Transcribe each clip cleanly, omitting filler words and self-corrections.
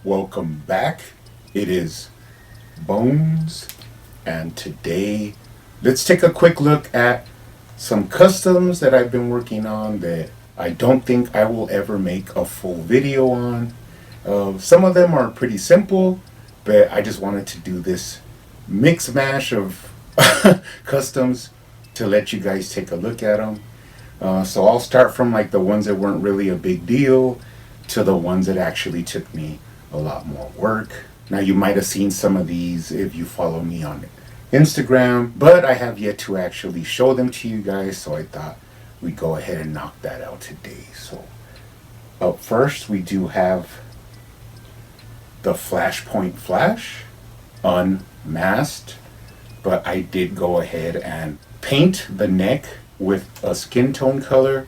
Welcome back. It is Bones, and today let's take a quick look at some customs that I've been working on that I don't think I will ever make a full video on. Some of them are pretty simple, but I just wanted to do this mix mash of customs to let you guys take a look at them. So I'll start from like the ones that weren't really a big deal to the ones that actually took me a lot more work. Now you might have seen some of these if you follow me on Instagram, but I have yet to actually show them to you guys, so I thought we'd go ahead and knock that out today. So up first we do have the Flashpoint Flash, Unmasked, but I did go ahead and paint the neck with a skin tone color,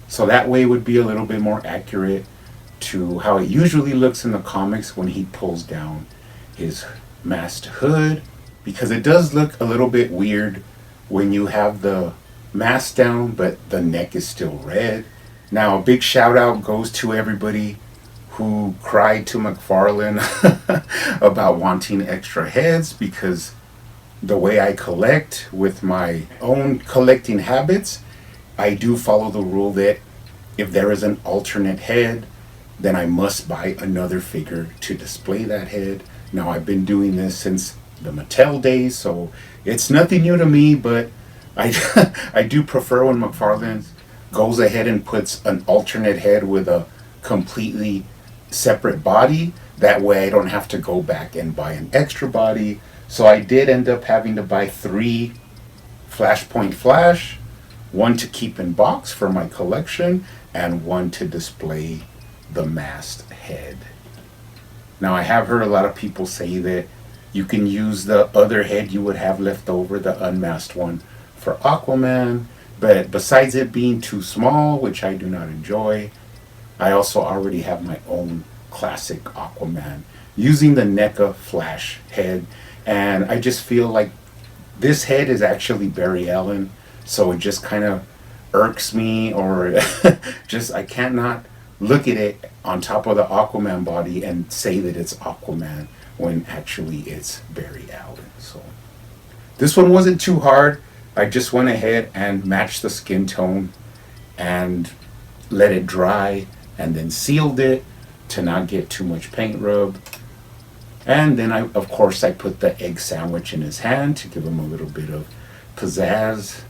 so that way it would be a little bit more accurate to how it usually looks in the comics when he pulls down his masked hood, because it does look a little bit weird when you have the mask down but the neck is still red. Now a big shout out goes to everybody who cried to McFarlane about wanting extra heads, because the way I collect with my own collecting habits, I do follow the rule that if there is an alternate head, then I must buy another figure to display that head. Now I've been doing this since the Mattel days, so it's nothing new to me, but I do prefer when McFarlane goes ahead and puts an alternate head with a completely separate body. That way I don't have to go back and buy an extra body. So I did end up having to buy 3 Flashpoint Flash, one to keep in box for my collection, and one to display the masked head. Now I have heard a lot of people say that you can use the other head you would have left over, the unmasked one, for Aquaman, but besides it being too small, which I do not enjoy, I also already have my own classic Aquaman using the NECA Flash head, and I just feel like this head is actually Barry Allen, so it just kind of irks me, or just I can't not look at it on top of the Aquaman body and say that it's Aquaman when actually it's Barry Allen. So this one wasn't too hard. I just went ahead and matched the skin tone and let it dry, and then sealed it to not get too much paint rub. And then I put the egg sandwich in his hand to give him a little bit of pizzazz.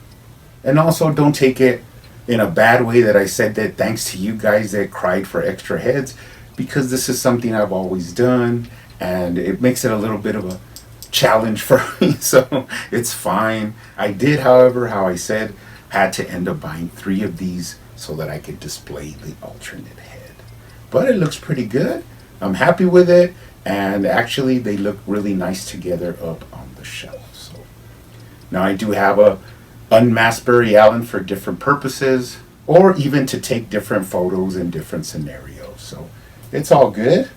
And also, don't take it in a bad way that I said that thanks to you guys that cried for extra heads, because this is something I've always done, and it makes it a little bit of a challenge for me, so it's fine. I did, however, how I said, had to end up buying 3 of these so that I could display the alternate head. But it looks pretty good. I'm happy with it, and actually they look really nice together up on the shelf. So now I do have a unmasked Barry Allen for different purposes, or even to take different photos in different scenarios. So it's all good.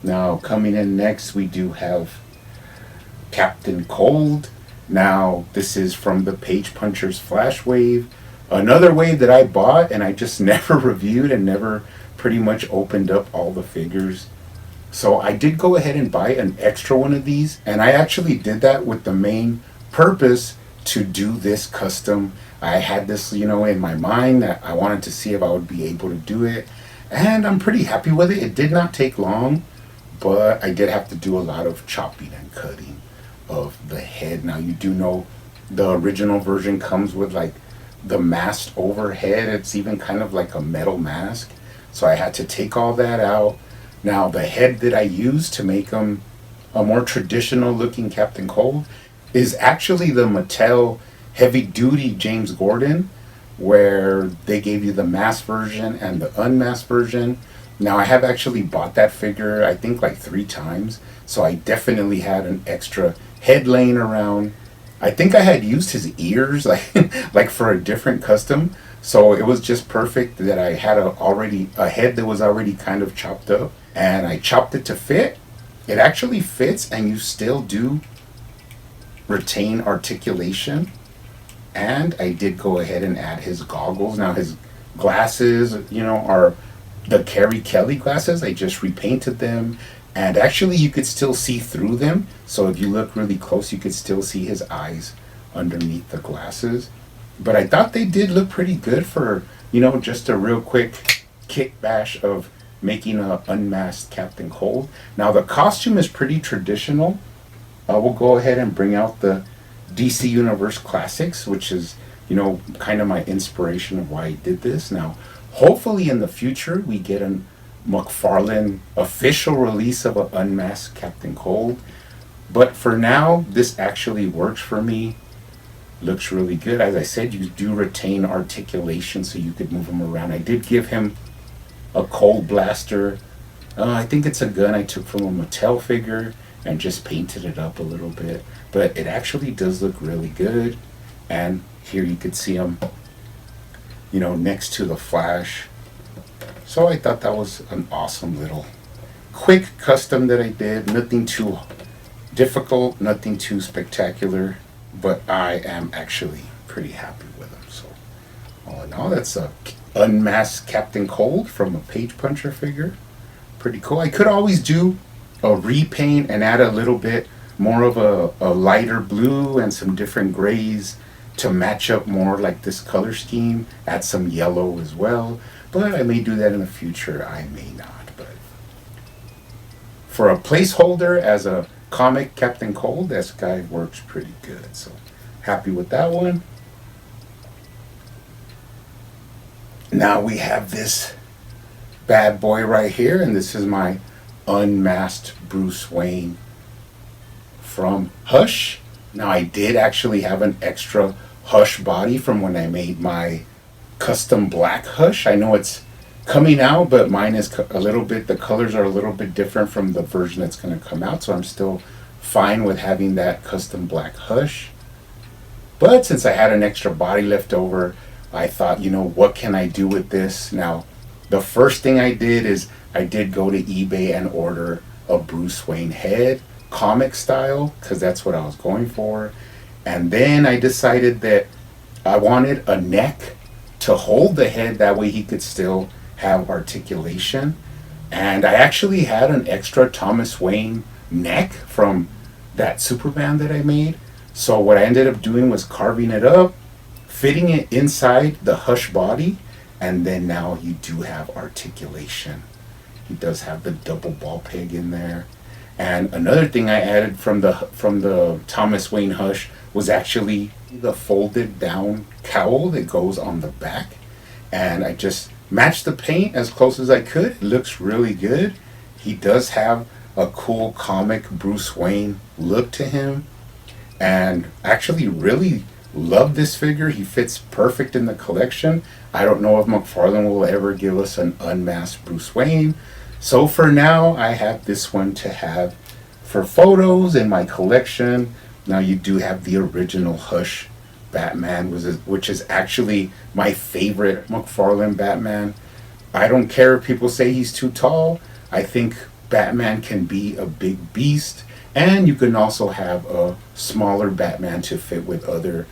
Now coming in next, we do have Captain Cold. Now this is from the Page Punchers Flash Wave, another wave that I bought and I just never reviewed and never pretty much opened up all the figures. So I did go ahead and buy an extra one of these, and I actually did that with the main purpose to do this custom. I had this, in my mind that I wanted to see if I would be able to do it, and I'm pretty happy with it. It did not take long, but I did have to do a lot of chopping and cutting of the head. Now you do know the original version comes with like the masked overhead. It's even kind of like a metal mask, so I had to take all that out. Now the head that I used to make him a more traditional looking Captain Cold is actually the Mattel heavy duty James Gordon, where they gave you the masked version and the unmasked version. Now I have actually bought that figure I think like 3 times, so I definitely had an extra head laying around. I think I had used his ears like for a different custom, so it was just perfect that I had a head that was already kind of chopped up, and I chopped it to fit. It actually fits, and you still do retain articulation. And I did go ahead and add his goggles. Now his glasses, are the Carrie Kelly glasses. I just repainted them And actually, you could still see through them. So if you look really close, you could still see his eyes underneath the glasses. But I thought they did look pretty good for, just a real quick kick bash of making a unmasked Captain Cold. Now the costume is pretty traditional. We'll go ahead and bring out the DC Universe Classics, which is, kind of my inspiration of why I did this. Now, hopefully in the future we get a McFarlane official release of an unmasked Captain Cold. But for now, this actually works for me. Looks really good. As I said, you do retain articulation so you could move him around. I did give him a cold blaster. I think it's a gun I took from a Mattel figure and just painted it up a little bit. But it actually does look really good. And here you could see him, next to the Flash. So I thought that was an awesome little quick custom that I did. Nothing too difficult, nothing too spectacular, but I am actually pretty happy with him. So all in all, that's a unmasked Captain Cold from a Page Puncher figure. Pretty cool. I could always do a repaint and add a little bit more of a lighter blue and some different grays to match up more like this color scheme. Add some yellow as well, but I may do that in the future. I may not. But for a placeholder as a comic Captain Cold, this guy works pretty good. So happy with that one. Now we have this bad boy right here, and this is my unmasked Bruce Wayne from Hush. Now I did actually have an extra Hush body from when I made my custom black Hush. I know it's coming out, but mine is a little bit, the colors are a little bit different from the version that's going to come out, so I'm still fine with having that custom black Hush. But since I had an extra body left over, I thought, what can I do with this? Now, the first thing I did is I did go to eBay and order a Bruce Wayne head, comic style, because that's what I was going for. And then I decided that I wanted a neck to hold the head, that way he could still have articulation. And I actually had an extra Thomas Wayne neck from that Superman that I made. So what I ended up doing was carving it up, fitting it inside the Hush body, and then now you do have articulation. He does have the double ball peg in there. And another thing I added from the Thomas Wayne Hush was actually the folded down cowl that goes on the back. And I just matched the paint as close as I could. It looks really good. He does have a cool comic Bruce Wayne look to him. And actually really love this figure. He fits perfect in the collection. I don't know if McFarlane will ever give us an unmasked Bruce Wayne. So for now, I have this one to have for photos in my collection. Now you do have the original Hush Batman, which is actually my favorite McFarlane Batman. I don't care if people say he's too tall. I think Batman can be a big beast, and you can also have a smaller Batman to fit with other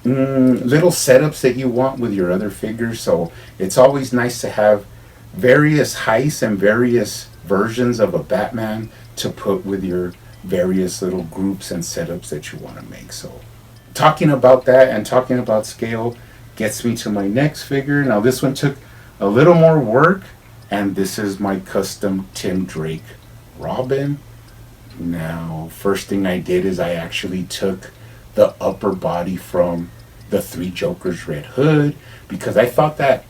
little setups that you want with your other figures. So it's always nice to have various heights and various versions of a Batman to put with your various little groups and setups that you want to make. So talking about that and talking about scale gets me to my next figure. Now this one took a little more work, and this is my custom Tim Drake Robin. Now first thing I did is I actually took the upper body from the Three Jokers Red Hood, because I thought that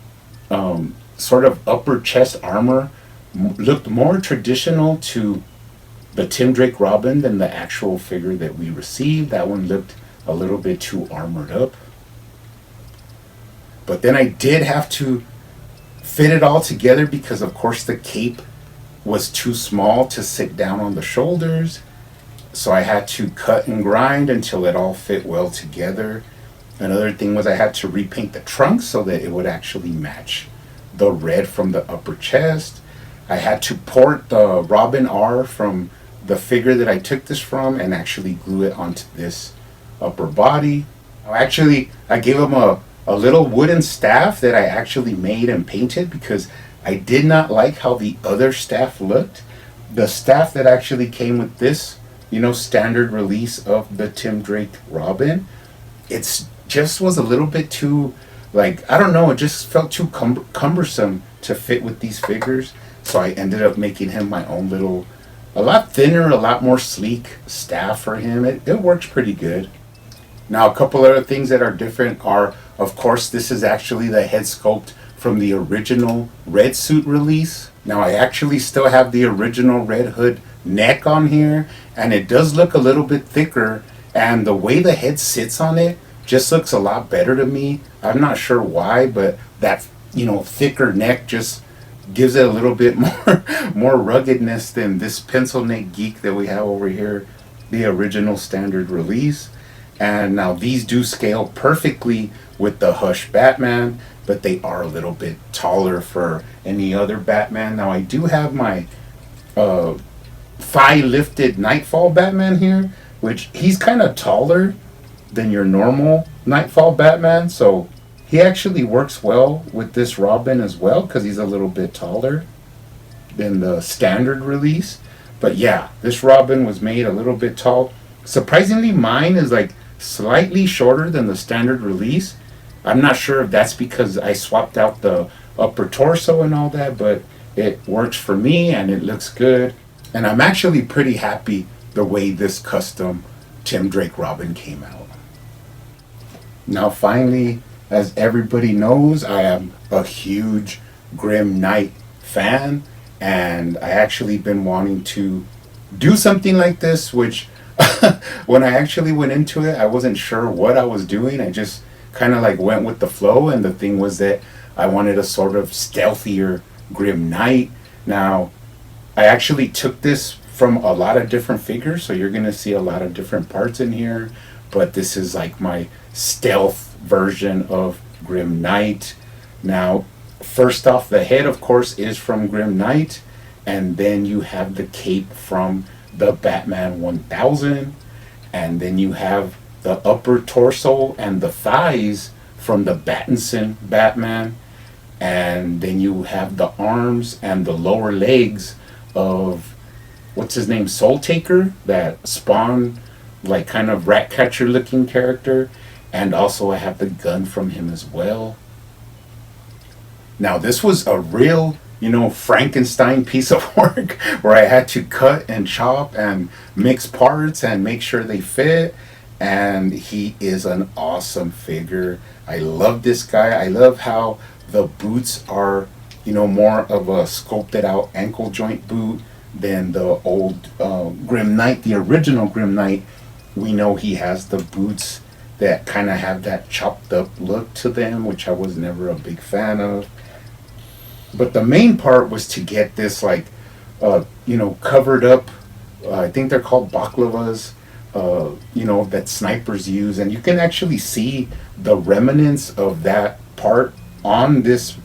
sort of upper chest armor looked more traditional to the Tim Drake Robin than the actual figure that we received. That one looked a little bit too armored up. But then I did have to fit it all together because of course the cape was too small to sit down on the shoulders. So I had to cut and grind until it all fit well together. Another thing was I had to repaint the trunk so that it would actually match the red from the upper chest. I had to port the Robin R from the figure that I took this from and actually glue it onto this upper body. Actually, I gave him a little wooden staff that I actually made and painted because I did not like how the other staff looked. the staff that actually came with this, standard release of the Tim Drake Robin, it's just was a little bit too, like, I don't know, it just felt too cumbersome to fit with these figures. So I ended up making him my own little, a lot thinner, a lot more sleek staff for him. It works pretty good. Now, a couple other things that are different are, of course, this is actually the head sculpt from the original Red Suit release. Now, I actually still have the original Red Hood neck on here, and it does look a little bit thicker, and the way the head sits on it just looks a lot better to me. I'm not sure why, but that, thicker neck just gives it a little bit more ruggedness than this pencil neck geek that we have over here, the original standard release. And now these do scale perfectly with the Hush Batman, but they are a little bit taller for any other Batman. Now I do have my thigh lifted Nightfall Batman here, which he's kind of taller than your normal Nightfall Batman, so he actually works well with this Robin as well because he's a little bit taller than the standard release. But yeah, this Robin was made a little bit tall. Surprisingly, mine is like slightly shorter than the standard release. I'm not sure if that's because I swapped out the upper torso and all that, but it works for me and it looks good. And I'm actually pretty happy the way this custom Tim Drake Robin came out. Now finally, as everybody knows, I am a huge Grim Knight fan, and I actually been wanting to do something like this, which when I actually went into it, I wasn't sure what I was doing. I just kind of like went with the flow, and the thing was that I wanted a sort of stealthier Grim Knight. Now, I actually took this from a lot of different figures, so you're going to see a lot of different parts in here, but this is like my stealth version of Grim Knight. Now, first off, the head, of course, is from Grim Knight, and then you have the cape from the Batman 1000, and then you have the upper torso and the thighs from the Battinson Batman, and then you have the arms and the lower legs of, what's his name, Soul Taker, that Spawn, like kind of rat catcher looking character, and also I have the gun from him as well. Now this was a real, Frankenstein piece of work where I had to cut and chop and mix parts and make sure they fit, and he is an awesome figure. I love this guy. I love how the boots are, more of a sculpted out ankle joint boot than the old Grim Knight, the original Grim Knight. We know he has the boots that kind of have that chopped up look to them, which I was never a big fan of. But the main part was to get this covered up, I think they're called baklavas, that snipers use. And you can actually see the remnants of that part on this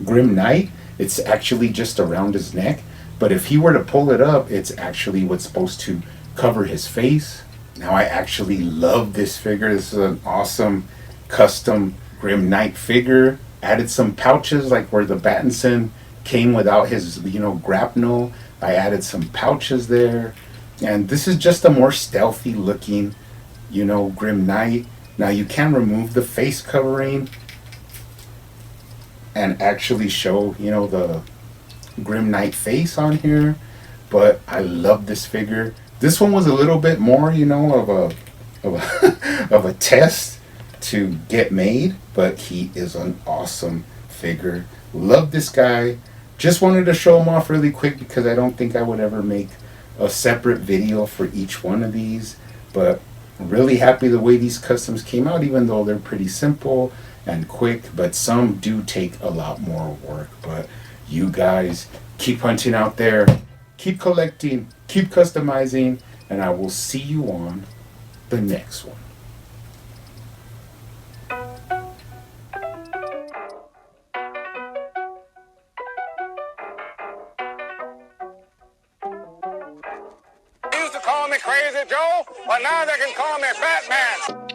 Grim Knight. It's actually just around his neck. But if he were to pull it up, it's actually what's supposed to cover his face. Now I actually love this figure. This is an awesome custom Grim Knight figure. Added some pouches, like where the Battinson came without his, grapnel. I added some pouches there. And this is just a more stealthy looking, Grim Knight. Now you can remove the face covering and actually show, the Grim Knight face on here. But I love this figure. This one was a little bit more, of a test to get made, but he is an awesome figure. Love this guy. Just wanted to show him off really quick because I don't think I would ever make a separate video for each one of these, but really happy the way these customs came out, even though they're pretty simple and quick, but some do take a lot more work. But you guys keep hunting out there, keep collecting, keep customizing, and I will see you on the next one. They used to call me Crazy Joe, but now they can call me Batman.